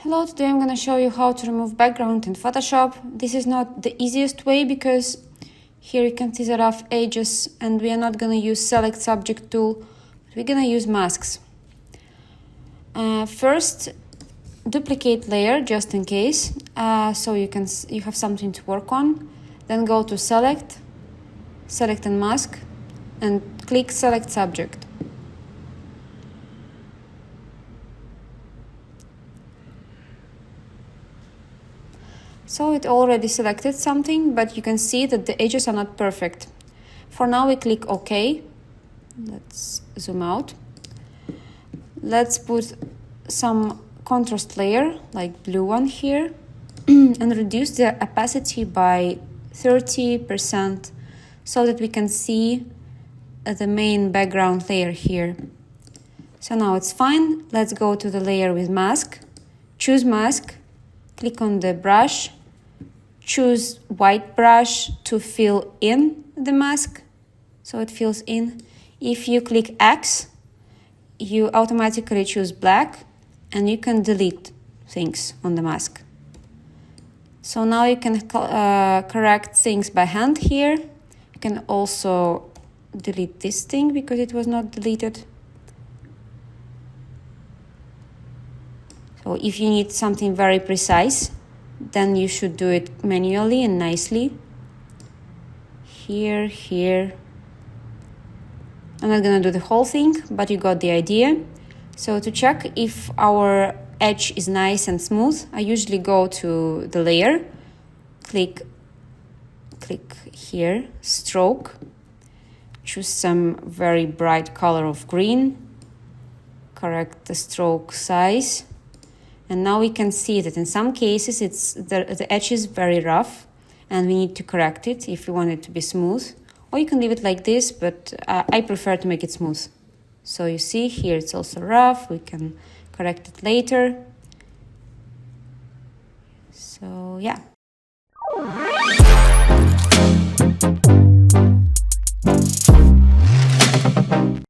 Hello, today I'm going to show you how to remove background in Photoshop. This is not the easiest way because here you can see the rough edges and we are not going to use select subject tool, but we're going to use masks. First, duplicate layer just in case, so you have something to work on. Then go to select and mask and click select subject. So it already selected something, but you can see that the edges are not perfect. For now, we click OK. Let's zoom out. Let's put some contrast layer, like blue one here, and reduce the opacity by 30% so that we can see the main background layer here. So now it's fine. Let's go to the layer with mask. Choose mask, click on the brush, choose white brush to fill in the mask, so it fills in. If you click X, you automatically choose black and you can delete things on the mask. So now you can correct things by hand here. You can also delete this thing because it was not deleted. So if you need something very precise, then you should do it manually and nicely. Here. I'm not gonna do the whole thing, but you got the idea. So to check if our edge is nice and smooth, I usually go to the layer, click here, stroke, choose some very bright color of green, correct the stroke size. And now we can see that in some cases the edge is very rough and we need to correct it if we want it to be smooth. Or you can leave it like this, but I prefer to make it smooth. So you see here it's also rough, we can correct it later. So yeah.